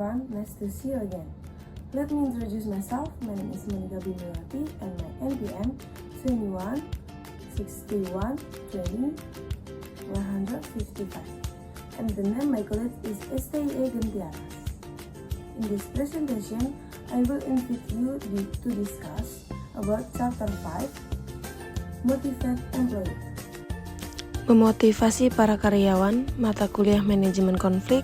everyone, nice to see you again. Let me introduce myself. My name is Monica Bimiwati and my NPM 21 61 20 155. And the name my college is STIA Gentianas. In this presentation, I will invite you to discuss about Chapter 5, Motivate Employee. Memotivasi para karyawan, mata kuliah manajemen konflik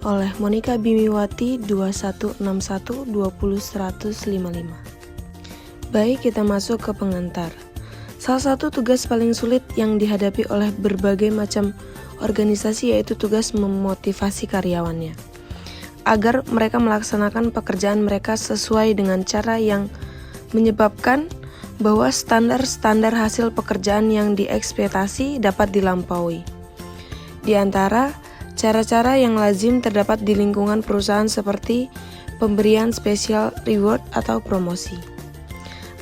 oleh Monica Bimiwati 2161200155. Baik, kita masuk ke pengantar. Salah satu tugas paling sulit yang dihadapi oleh berbagai macam organisasi yaitu tugas memotivasi karyawannya agar mereka melaksanakan pekerjaan mereka sesuai dengan cara yang menyebabkan bahwa standar-standar hasil pekerjaan yang diekspektasi dapat dilampaui. Di antara cara-cara yang lazim terdapat di lingkungan perusahaan seperti pemberian special reward atau promosi.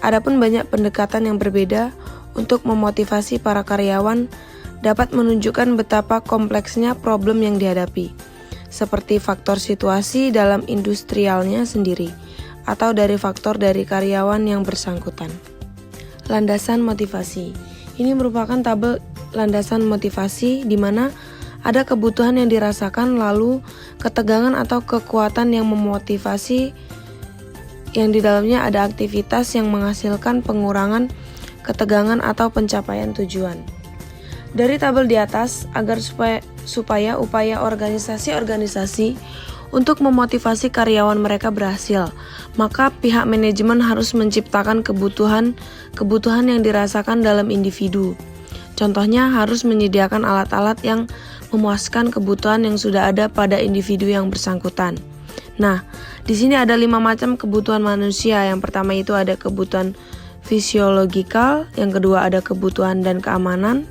Adapun banyak pendekatan yang berbeda untuk memotivasi para karyawan dapat menunjukkan betapa kompleksnya problem yang dihadapi, seperti faktor situasi dalam industrialnya sendiri, atau dari faktor dari karyawan yang bersangkutan. Landasan motivasi. Ini merupakan tabel landasan motivasi di mana ada kebutuhan yang dirasakan lalu ketegangan atau kekuatan yang memotivasi yang di dalamnya ada aktivitas yang menghasilkan pengurangan ketegangan atau pencapaian tujuan. Dari tabel di atas agar supaya upaya organisasi-organisasi untuk memotivasi karyawan mereka berhasil, maka pihak manajemen harus menciptakan kebutuhan yang dirasakan dalam individu. Contohnya harus menyediakan alat-alat yang memuaskan kebutuhan yang sudah ada pada individu yang bersangkutan. Nah, di sini ada 5 macam kebutuhan manusia. Yang pertama itu ada kebutuhan fisiologikal, yang kedua ada kebutuhan dan keamanan,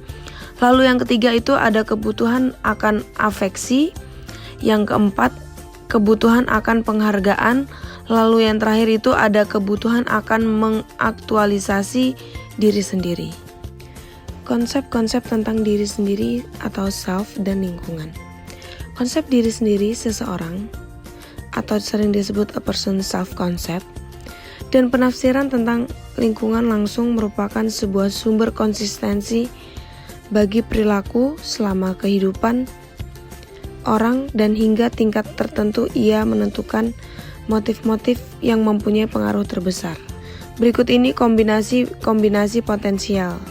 lalu yang ketiga itu ada kebutuhan akan afeksi, yang keempat kebutuhan akan penghargaan, lalu yang terakhir itu ada kebutuhan akan mengaktualisasi diri sendiri. Konsep-konsep tentang diri sendiri atau self dan lingkungan. Konsep diri sendiri seseorang atau sering disebut a person self concept dan penafsiran tentang lingkungan langsung merupakan sebuah sumber konsistensi bagi perilaku selama kehidupan orang dan hingga tingkat tertentu ia menentukan motif-motif yang mempunyai pengaruh terbesar. Berikut ini kombinasi potensial.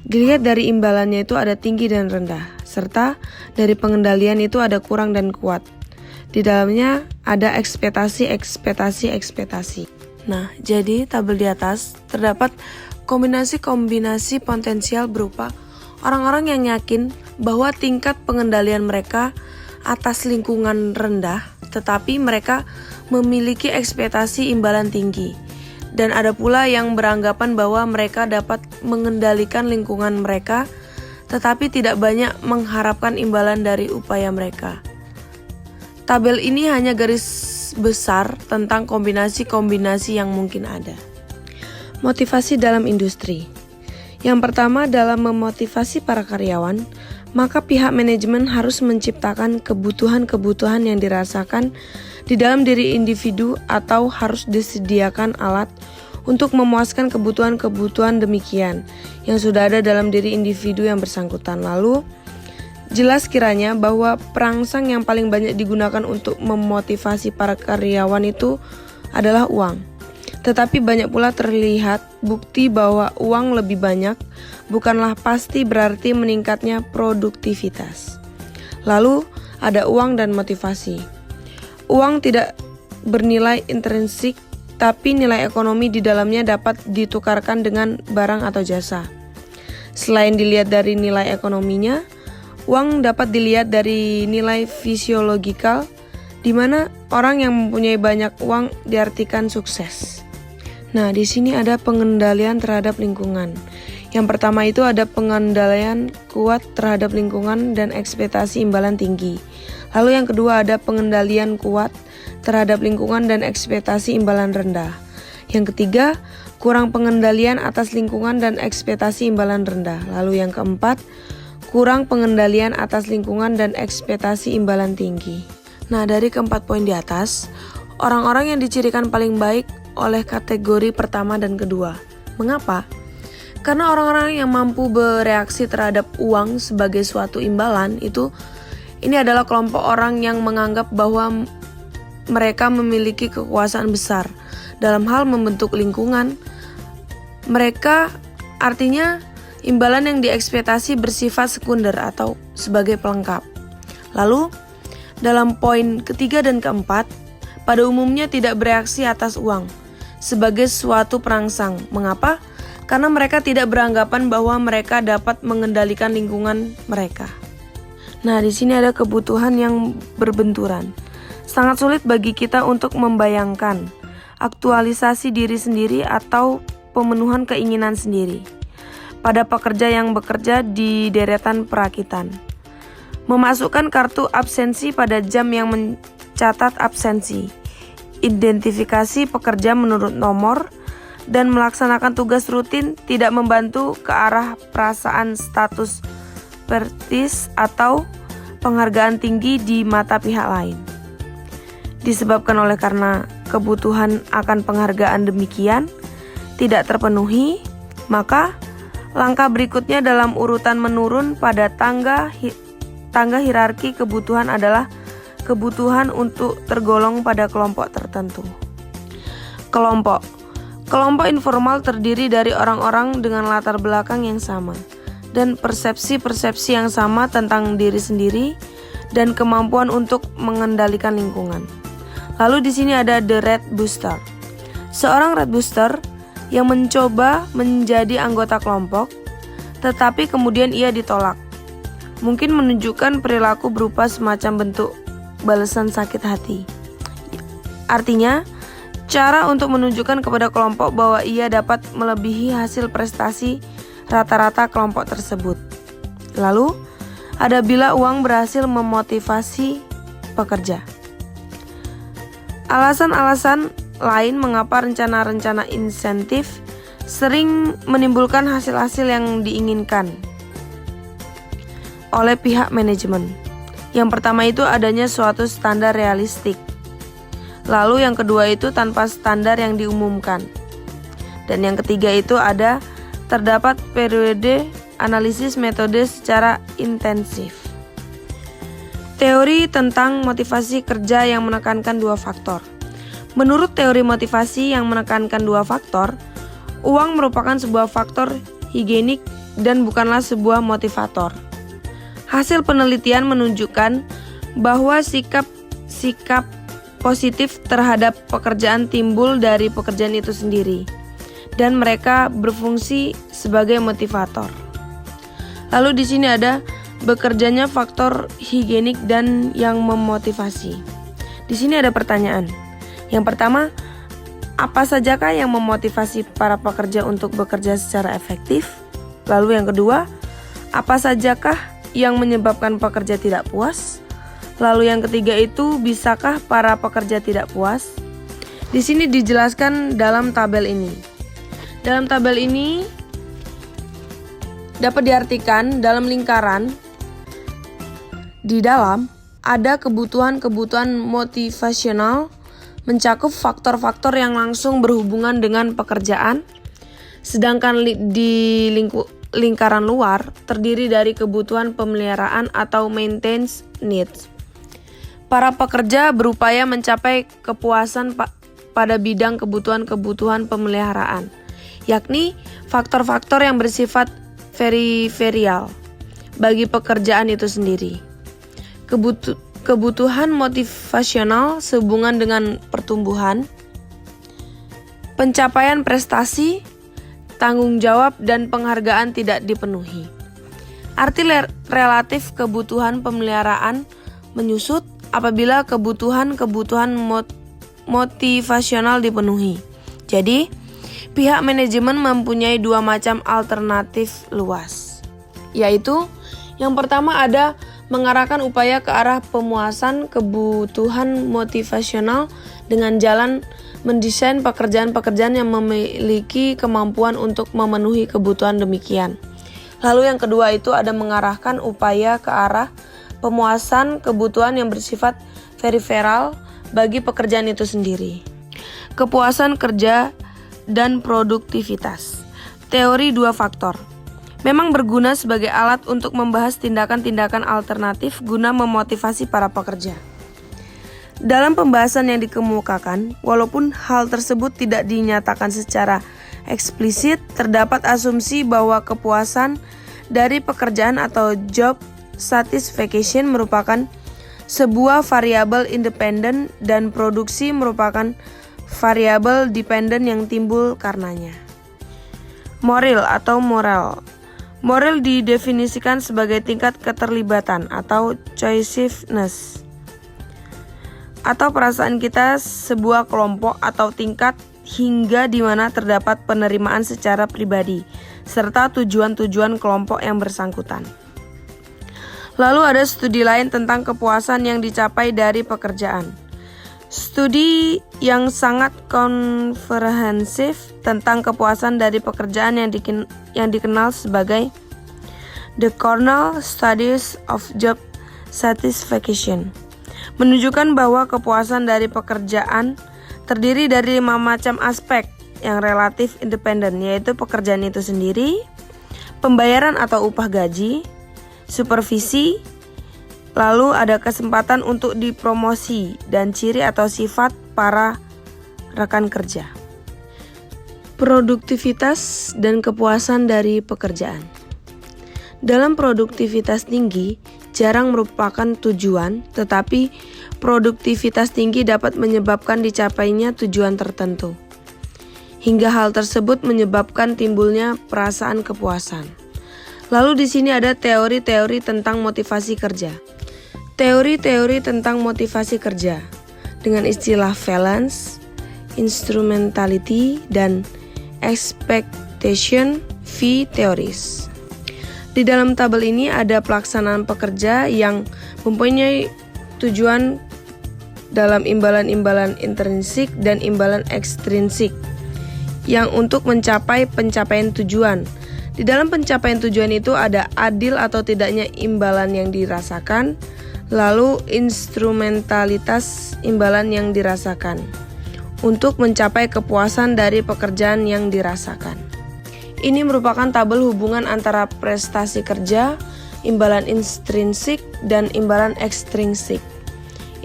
Dilihat dari imbalannya itu ada tinggi dan rendah, serta dari pengendalian itu ada kurang dan kuat. Di dalamnya ada ekspektasi. Nah, jadi tabel di atas terdapat kombinasi potensial berupa orang-orang yang yakin bahwa tingkat pengendalian mereka atas lingkungan rendah, tetapi mereka memiliki ekspektasi imbalan tinggi. Dan ada pula yang beranggapan bahwa mereka dapat mengendalikan lingkungan mereka, tetapi tidak banyak mengharapkan imbalan dari upaya mereka. Tabel ini hanya garis besar tentang kombinasi-kombinasi yang mungkin ada. Motivasi dalam industri. Yang pertama, dalam memotivasi para karyawan, maka pihak manajemen harus menciptakan kebutuhan-kebutuhan yang dirasakan di dalam diri individu atau harus disediakan alat untuk memuaskan kebutuhan-kebutuhan demikian yang sudah ada dalam diri individu yang bersangkutan. Lalu, jelas kiranya bahwa perangsang yang paling banyak digunakan untuk memotivasi para karyawan itu adalah uang. Tetapi banyak pula terlihat bukti bahwa uang lebih banyak bukanlah pasti berarti meningkatnya produktivitas. Lalu ada uang dan motivasi. Uang tidak bernilai intrinsik, tapi nilai ekonomi di dalamnya dapat ditukarkan dengan barang atau jasa. Selain dilihat dari nilai ekonominya, uang dapat dilihat dari nilai fisiologikal, di mana orang yang mempunyai banyak uang diartikan sukses. Nah, di sini ada pengendalian terhadap lingkungan. Yang pertama itu ada pengendalian kuat terhadap lingkungan dan ekspektasi imbalan tinggi. Lalu yang kedua ada pengendalian kuat terhadap lingkungan dan ekspektasi imbalan rendah. Yang ketiga, kurang pengendalian atas lingkungan dan ekspektasi imbalan rendah. Lalu yang keempat, kurang pengendalian atas lingkungan dan ekspektasi imbalan tinggi. Nah, dari keempat poin di atas, orang-orang yang dicirikan paling baik oleh kategori pertama dan kedua. Mengapa? Karena orang-orang yang mampu bereaksi terhadap uang sebagai suatu imbalan ini adalah kelompok orang yang menganggap bahwa mereka memiliki kekuasaan besar dalam hal membentuk lingkungan. Mereka artinya imbalan yang diekspektasi bersifat sekunder atau sebagai pelengkap. Lalu, dalam poin ketiga dan keempat, pada umumnya tidak bereaksi atas uang sebagai suatu perangsang. Mengapa? Karena mereka tidak beranggapan bahwa mereka dapat mengendalikan lingkungan mereka. Nah, di sini ada kebutuhan yang berbenturan. Sangat sulit bagi kita untuk membayangkan aktualisasi diri sendiri atau pemenuhan keinginan sendiri pada pekerja yang bekerja di deretan perakitan. Memasukkan kartu absensi pada jam yang mencatat absensi, identifikasi pekerja menurut nomor, dan melaksanakan tugas rutin tidak membantu ke arah perasaan status prestis atau penghargaan tinggi di mata pihak lain. Disebabkan karena kebutuhan akan penghargaan demikian tidak terpenuhi, maka langkah berikutnya dalam urutan menurun pada tangga hierarki kebutuhan adalah kebutuhan untuk tergolong pada kelompok tertentu. Kelompok informal terdiri dari orang-orang dengan latar belakang yang sama dan persepsi-persepsi yang sama tentang diri sendiri dan kemampuan untuk mengendalikan lingkungan. Lalu di sini ada The Red Booster. Seorang Red Booster yang mencoba menjadi anggota kelompok, tetapi kemudian ia ditolak. Mungkin menunjukkan perilaku berupa semacam bentuk balasan sakit hati. Artinya, cara untuk menunjukkan kepada kelompok bahwa ia dapat melebihi hasil prestasi rata-rata kelompok tersebut. Lalu, ada bila uang berhasil memotivasi pekerja. Alasan-alasan lain mengapa rencana-rencana insentif sering menimbulkan hasil-hasil yang diinginkan oleh pihak manajemen. Yang pertama itu adanya suatu standar realistik. Lalu yang kedua itu tanpa standar yang diumumkan. Dan yang ketiga itu terdapat periode analisis metode secara intensif. Teori tentang motivasi kerja yang menekankan dua faktor. Menurut teori motivasi yang menekankan dua faktor, uang merupakan sebuah faktor higienik dan bukanlah sebuah motivator. Hasil penelitian menunjukkan bahwa sikap positif terhadap pekerjaan timbul dari pekerjaan itu sendiri, dan mereka berfungsi sebagai motivator. Lalu di sini ada bekerjanya faktor higienik dan yang memotivasi. Di sini ada pertanyaan. Yang pertama, apa sajakah yang memotivasi para pekerja untuk bekerja secara efektif? Lalu yang kedua, apa sajakah yang menyebabkan pekerja tidak puas? Lalu yang ketiga itu, bisakah para pekerja tidak puas? Di sini dijelaskan dalam tabel ini. Dalam tabel ini dapat diartikan dalam lingkaran. Di dalam ada kebutuhan-kebutuhan motivasional mencakup faktor-faktor yang langsung berhubungan dengan pekerjaan, sedangkan di lingkaran luar terdiri dari kebutuhan pemeliharaan atau maintenance needs. Para pekerja berupaya mencapai kepuasan pada bidang kebutuhan-kebutuhan pemeliharaan, yakni faktor-faktor yang bersifat periferial bagi pekerjaan itu sendiri. Kebutuhan motivasional sehubungan dengan pertumbuhan, pencapaian prestasi, tanggung jawab, dan penghargaan tidak dipenuhi. Arti relatif kebutuhan pemeliharaan menyusut apabila kebutuhan-kebutuhan motivasional dipenuhi. Jadi, pihak manajemen mempunyai dua macam alternatif luas, yaitu yang pertama ada mengarahkan upaya ke arah pemuasan kebutuhan motivasional dengan jalan mendesain pekerjaan-pekerjaan yang memiliki kemampuan untuk memenuhi kebutuhan demikian. Lalu yang kedua itu ada mengarahkan upaya ke arah pemuasan kebutuhan yang bersifat peripheral bagi pekerjaan itu sendiri. Kepuasan kerja dan produktivitas. Teori dua faktor memang berguna sebagai alat untuk membahas tindakan-tindakan alternatif guna memotivasi para pekerja. Dalam pembahasan yang dikemukakan, walaupun hal tersebut tidak dinyatakan secara eksplisit, terdapat asumsi bahwa kepuasan dari pekerjaan atau job satisfaction merupakan sebuah variabel independen dan produksi merupakan variabel dependen yang timbul karenanya. Moral atau moral. Moral didefinisikan sebagai tingkat keterlibatan atau choicefulness atau perasaan kita sebuah kelompok atau tingkat hingga di mana terdapat penerimaan secara pribadi serta tujuan-tujuan kelompok yang bersangkutan. Lalu ada studi lain tentang kepuasan yang dicapai dari pekerjaan. Studi yang sangat komprehensif tentang kepuasan dari pekerjaan yang dikenal sebagai The Cornell Studies of Job Satisfaction menunjukkan bahwa kepuasan dari pekerjaan terdiri dari 5 macam aspek yang relatif independen, yaitu pekerjaan itu sendiri, pembayaran atau upah gaji, supervisi, lalu ada kesempatan untuk dipromosi dan ciri atau sifat para rekan kerja. Produktivitas dan kepuasan dari pekerjaan. Dalam produktivitas tinggi jarang merupakan tujuan, tetapi produktivitas tinggi dapat menyebabkan dicapainya tujuan tertentu. Hingga hal tersebut menyebabkan timbulnya perasaan kepuasan. Lalu di sini ada teori-teori tentang motivasi kerja. Teori-teori tentang motivasi kerja dengan istilah valence, instrumentality, dan expectation theories. Di dalam tabel ini ada pelaksanaan pekerja yang mempunyai tujuan dalam imbalan-imbalan intrinsik dan imbalan ekstrinsik yang untuk mencapai pencapaian tujuan. Di dalam pencapaian tujuan itu ada adil atau tidaknya imbalan yang dirasakan, lalu instrumentalitas imbalan yang dirasakan untuk mencapai kepuasan dari pekerjaan yang dirasakan. Ini merupakan tabel hubungan antara prestasi kerja, imbalan intrinsik, dan imbalan ekstrinsik.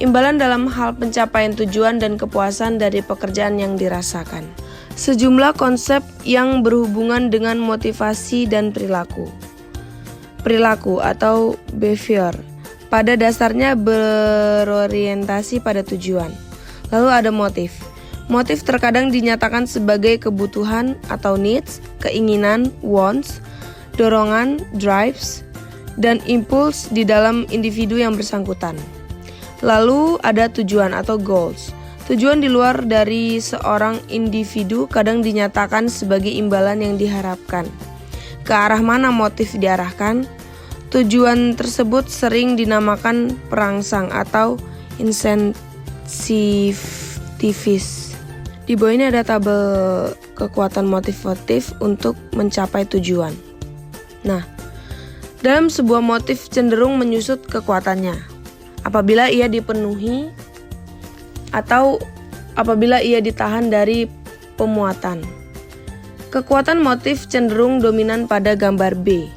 Imbalan dalam hal pencapaian tujuan dan kepuasan dari pekerjaan yang dirasakan. Sejumlah konsep yang berhubungan dengan motivasi dan perilaku. Perilaku atau behavior pada dasarnya berorientasi pada tujuan. Lalu ada motif. Motif terkadang dinyatakan sebagai kebutuhan atau needs, keinginan, wants, dorongan, drives, dan impuls di dalam individu yang bersangkutan. Lalu ada tujuan atau goals. Tujuan di luar dari seorang individu kadang dinyatakan sebagai imbalan yang diharapkan. Ke arah mana motif diarahkan? Tujuan tersebut sering dinamakan perangsang atau insensitivis. Di bawah ini ada tabel kekuatan motivatif untuk mencapai tujuan. Nah, dalam sebuah motif cenderung menyusut kekuatannya apabila ia dipenuhi atau apabila ia ditahan dari pemuatan. Kekuatan motif cenderung dominan pada gambar B.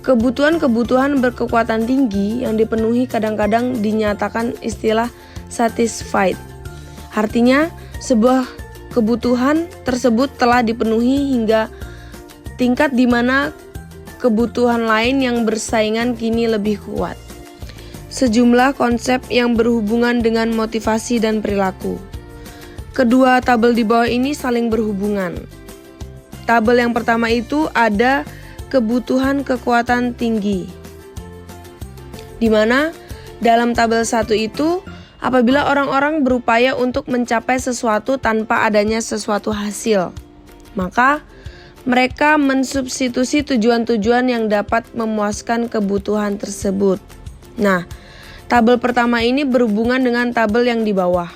Kebutuhan-kebutuhan berkekuatan tinggi yang dipenuhi kadang-kadang dinyatakan istilah satisfied. Artinya, sebuah kebutuhan tersebut telah dipenuhi hingga tingkat di mana kebutuhan lain yang bersaingan kini lebih kuat. Sejumlah konsep yang berhubungan dengan motivasi dan perilaku. Kedua tabel di bawah ini saling berhubungan. Tabel yang pertama itu ada kebutuhan kekuatan tinggi, di mana dalam tabel 1 itu apabila orang-orang berupaya untuk mencapai sesuatu tanpa adanya sesuatu hasil, maka mereka mensubstitusi tujuan-tujuan yang dapat memuaskan kebutuhan tersebut. Nah, tabel pertama ini berhubungan dengan tabel yang di bawah.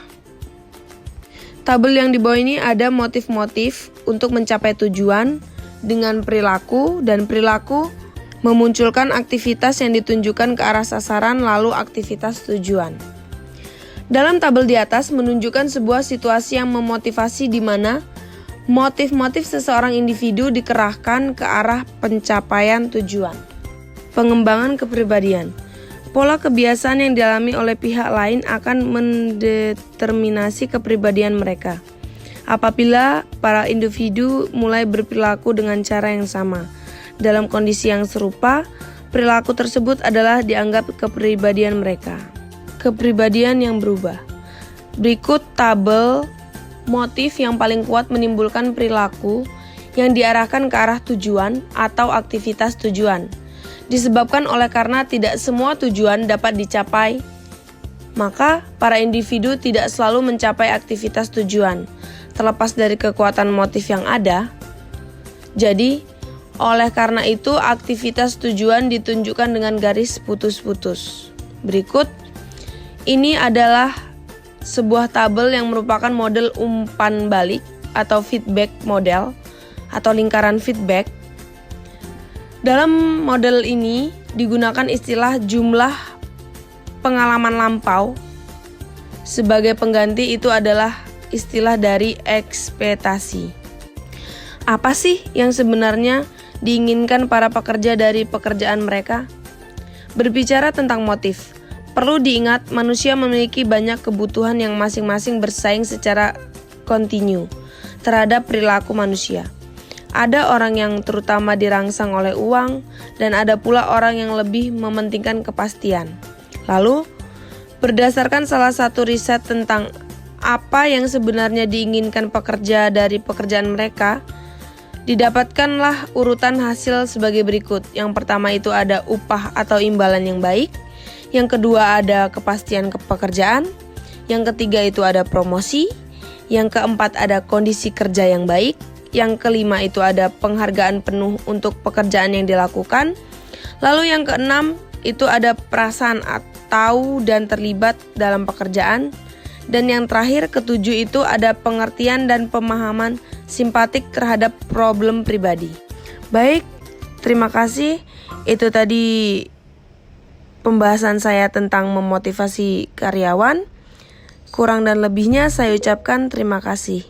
Tabel yang di bawah ini ada motif-motif untuk mencapai tujuan dengan perilaku, dan perilaku memunculkan aktivitas yang ditunjukkan ke arah sasaran lalu aktivitas tujuan. Dalam tabel di atas menunjukkan sebuah situasi yang memotivasi di mana motif-motif seseorang individu dikerahkan ke arah pencapaian tujuan. Pengembangan kepribadian. Pola kebiasaan yang dialami oleh pihak lain akan mendeterminasi kepribadian mereka. Apabila para individu mulai berperilaku dengan cara yang sama, dalam kondisi yang serupa, perilaku tersebut adalah dianggap kepribadian mereka. Kepribadian yang berubah. Berikut tabel motif yang paling kuat menimbulkan perilaku yang diarahkan ke arah tujuan atau aktivitas tujuan. Disebabkan oleh karena tidak semua tujuan dapat dicapai, maka para individu tidak selalu mencapai aktivitas tujuan, terlepas dari kekuatan motif yang ada. Jadi, oleh karena itu aktivitas tujuan ditunjukkan dengan garis putus-putus. Berikut, ini adalah sebuah tabel yang merupakan model umpan balik atau feedback model atau lingkaran feedback. Dalam model ini digunakan istilah jumlah pengalaman lampau. Sebagai pengganti itu adalah istilah dari ekspektasi. Apa sih yang sebenarnya diinginkan para pekerja dari pekerjaan mereka? Berbicara tentang motif, perlu diingat manusia memiliki banyak kebutuhan yang masing-masing bersaing secara kontinu terhadap perilaku manusia. Ada orang yang terutama dirangsang oleh uang, dan ada pula orang yang lebih mementingkan kepastian. Lalu, berdasarkan salah satu riset tentang apa yang sebenarnya diinginkan pekerja dari pekerjaan mereka, didapatkanlah urutan hasil sebagai berikut. Yang pertama itu ada upah atau imbalan yang baik, yang kedua ada kepastian pekerjaan, yang ketiga itu ada promosi, yang keempat ada kondisi kerja yang baik, yang kelima itu ada penghargaan penuh untuk pekerjaan yang dilakukan. Lalu yang keenam itu ada perasaan tahu dan terlibat dalam pekerjaan. Dan yang terakhir ketujuh itu ada pengertian dan pemahaman simpatik terhadap problem pribadi. Baik, terima kasih. Itu tadi pembahasan saya tentang memotivasi karyawan. Kurang dan lebihnya saya ucapkan terima kasih.